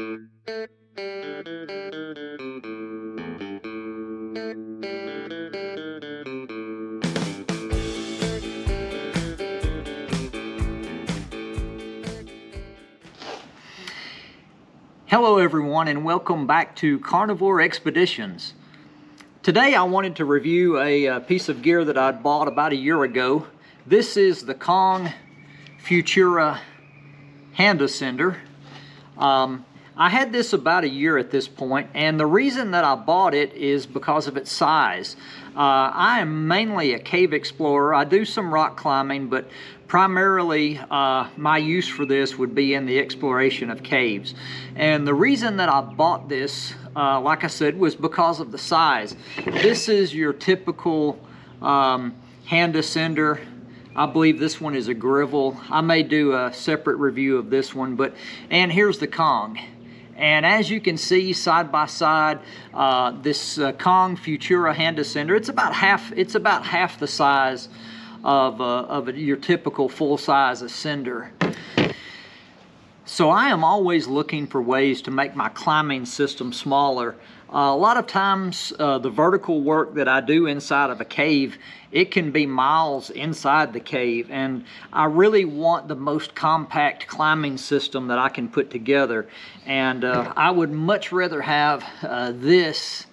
Hello everyone, and welcome back to Carnivore Expeditions. Today I wanted to review a piece of gear that I'd bought about a year ago. This is the Kong Futura Hand Ascender. I had this about a year at this point, and the reason that I bought it is because of its size. I am mainly a cave explorer. I do some rock climbing, but primarily my use for this would be in the exploration of caves. And the reason that I bought this, like I said, was because of the size. This is your typical hand ascender. I believe this one is a Grivel. I may do a separate review of this one, and here's the Kong. And as you can see side by side, this Kong Futura Hand Ascender, it's about half the size of your typical full-size ascender. So I am always looking for ways to make my climbing system smaller. A lot of times the vertical work that I do inside of a cave, it can be miles inside the cave, and I really want the most compact climbing system that I can put together. And I would much rather have this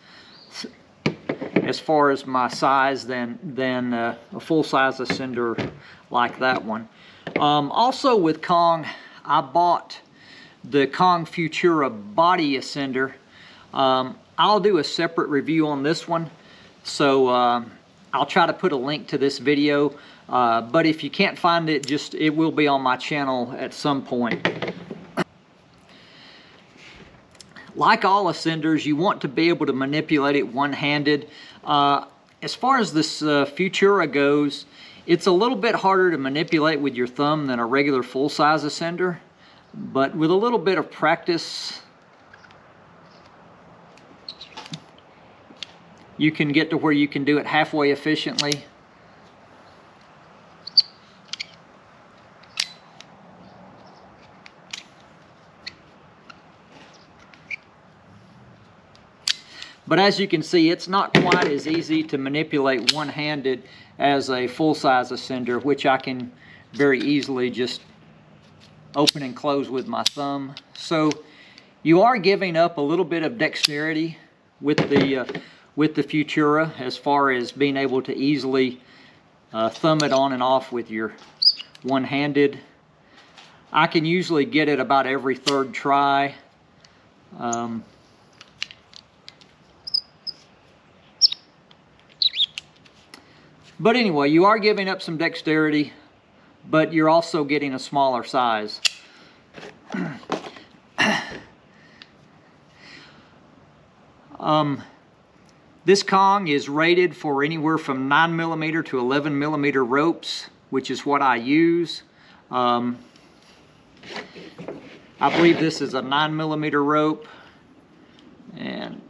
as far as my size than a full-size ascender like that one. Also with Kong, I bought the Kong Futura Body Ascender. I'll do a separate review on this one, so I'll try to put a link to this video, but if you can't find it, it will be on my channel at some point. Like all ascenders, you want to be able to manipulate it one-handed. As far as this Futura goes, it's a little bit harder to manipulate with your thumb than a regular full-size ascender, but with a little bit of practice, you can get to where you can do it halfway efficiently. But as you can see, it's not quite as easy to manipulate one-handed as a full-size ascender, which I can very easily just open and close with my thumb. So you are giving up a little bit of dexterity with the Futura as far as being able to easily thumb it on and off with your one-handed. I can usually get it about every third try. But anyway, you are giving up some dexterity, but you're also getting a smaller size. This Kong is rated for anywhere from 9mm to 11mm ropes, which is what I use. I believe this is a 9mm rope, and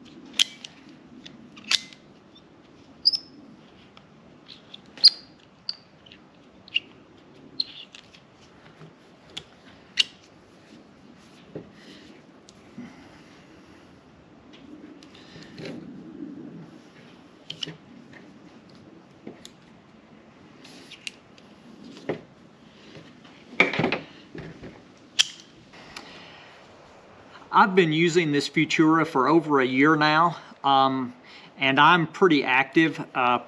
I've been using this Futura for over a year now, and I'm pretty active. I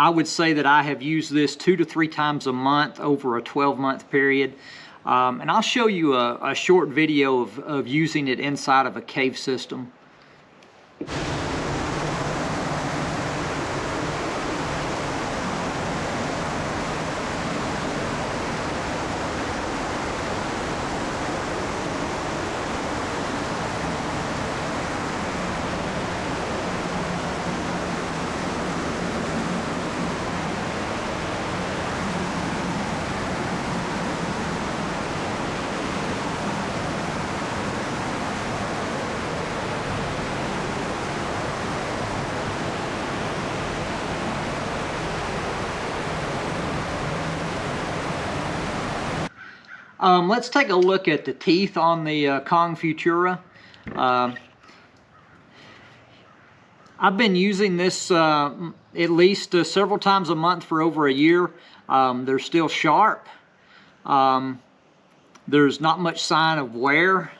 would say that I have used this 2 to 3 times a month over a 12-month period. And I'll show you a short video of using it inside of a cave system. Let's take a look at the teeth on the Kong Futura. I've been using this at least several times a month for over a year. They're still sharp. There's not much sign of wear.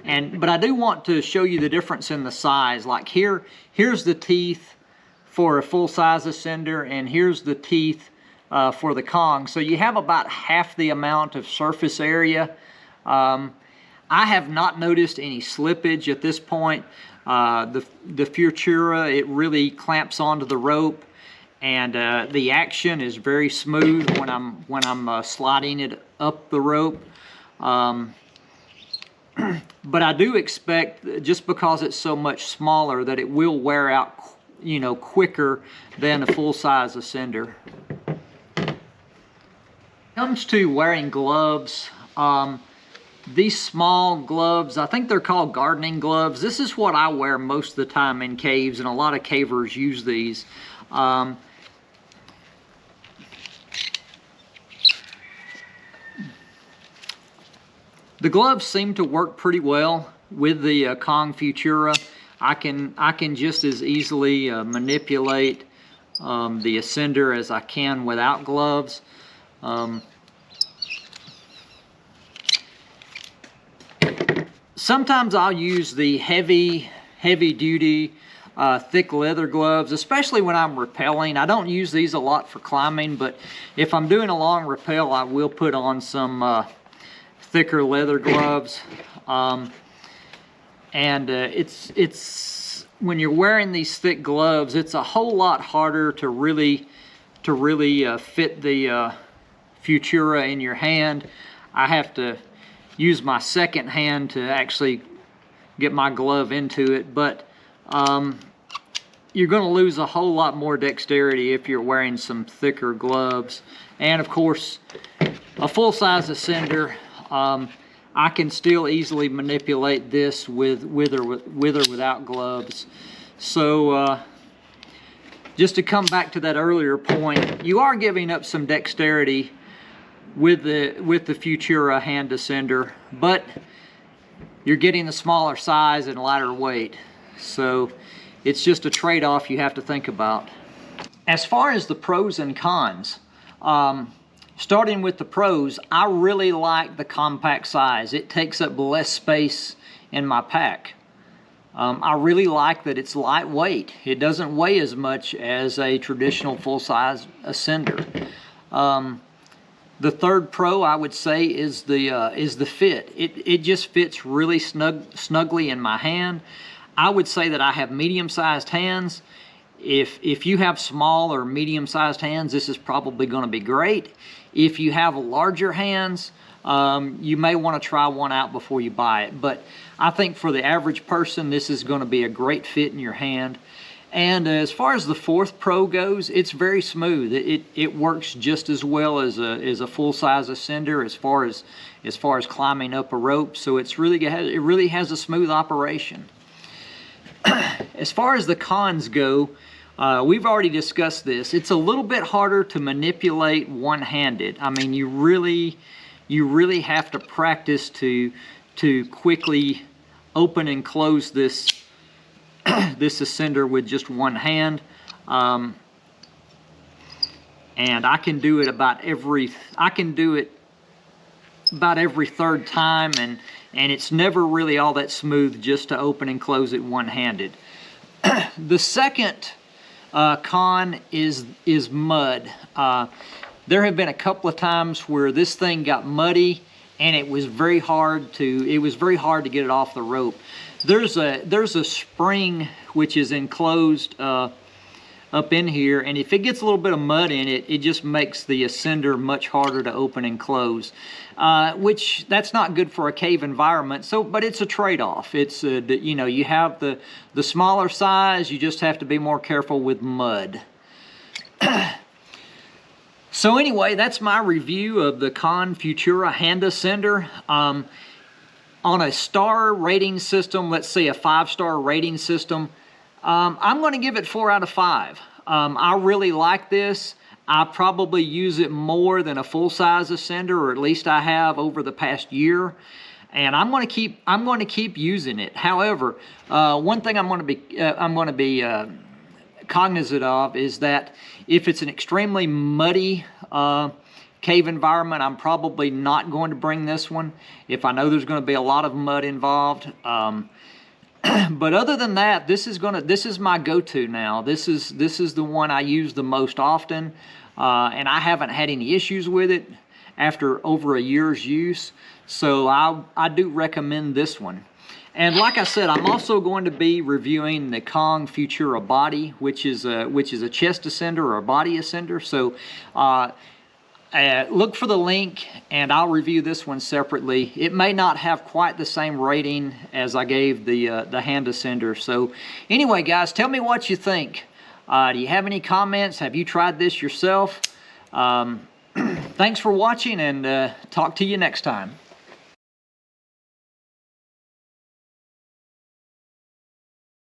But I do want to show you the difference in the size. Like here's the teeth for a full-size Ascender, and here's the teeth for the Kong. So you have about half the amount of surface area. I have not noticed any slippage at this point. The Futura, it really clamps onto the rope, and the action is very smooth when I'm sliding it up the rope. But I do expect, just because it's so much smaller, that it will wear out, you know, quicker than a full-size Ascender. When it comes to wearing gloves, these small gloves, I think they're called gardening gloves. This is what I wear most of the time in caves, and a lot of cavers use these. The gloves seem to work pretty well with the Kong Futura. I can just as easily manipulate the Ascender as I can without gloves. Sometimes I'll use the heavy duty thick leather gloves, especially when I'm rappelling. I don't use these a lot for climbing, but if I'm doing a long rappel, I will put on some thicker leather gloves. It's when you're wearing these thick gloves, it's a whole lot harder to really fit the Futura in your hand. I have to use my second hand to actually get my glove into it, but you're going to lose a whole lot more dexterity if you're wearing some thicker gloves. And of course, a full-size Ascender, I can still easily manipulate this with or without gloves. So just to come back to that earlier point, you are giving up some dexterity with the Futura Hand Ascender, but you're getting the smaller size and lighter weight. So it's just a trade-off you have to think about. As far as the pros and cons, starting with the pros, I really like the compact size. It takes up less space in my pack. I really like that it's lightweight. It doesn't weigh as much as a traditional full-size Ascender. The third pro, I would say, is the fit. It just fits really snugly in my hand. I would say that I have medium-sized hands. If you have small or medium-sized hands, this is probably going to be great. If you have larger hands, you may want to try one out before you buy it. But I think for the average person, this is going to be a great fit in your hand. And as far as the fourth pro goes, it's very smooth. It works just as well as a full-size Ascender as far as climbing up a rope. So it really has a smooth operation. As far as the cons go, we've already discussed this. It's a little bit harder to manipulate one-handed. I mean, you really have to practice to quickly open and close this Ascender with just one hand. And I can do it about every third time, and it's never really all that smooth just to open and close it one-handed. The second con is mud. There have been a couple of times where this thing got muddy, and it was very hard to get it off the rope. There's a spring which is enclosed up in here, and if it gets a little bit of mud in it, it just makes the Ascender much harder to open and close, which that's not good for a cave environment. So, but it's a trade-off. It's you know, you have the smaller size, you just have to be more careful with mud. So anyway, that's my review of the Kong Futura Hand Ascender. On a star rating system, let's say a 5-star rating system, I'm going to give it 4 out of 5. I really like this. I probably use it more than a full-size Ascender, or at least I have over the past year. And I'm going to keep using it. However, one thing I'm going to be cognizant of is that if it's an extremely muddy cave environment, I'm probably not going to bring this one if I know there's going to be a lot of mud involved. But other than that, this is my go-to now. This is the one I use the most often, and I haven't had any issues with it after over a year's use. So I do recommend this one. And like I said, I'm also going to be reviewing the Kong Futura body, which is a chest ascender or a body ascender. So look for the link, and I'll review this one separately. It may not have quite the same rating as I gave the hand ascender. So anyway, guys, tell me what you think. Do you have any comments? Have you tried this yourself? Thanks for watching, and talk to you next time.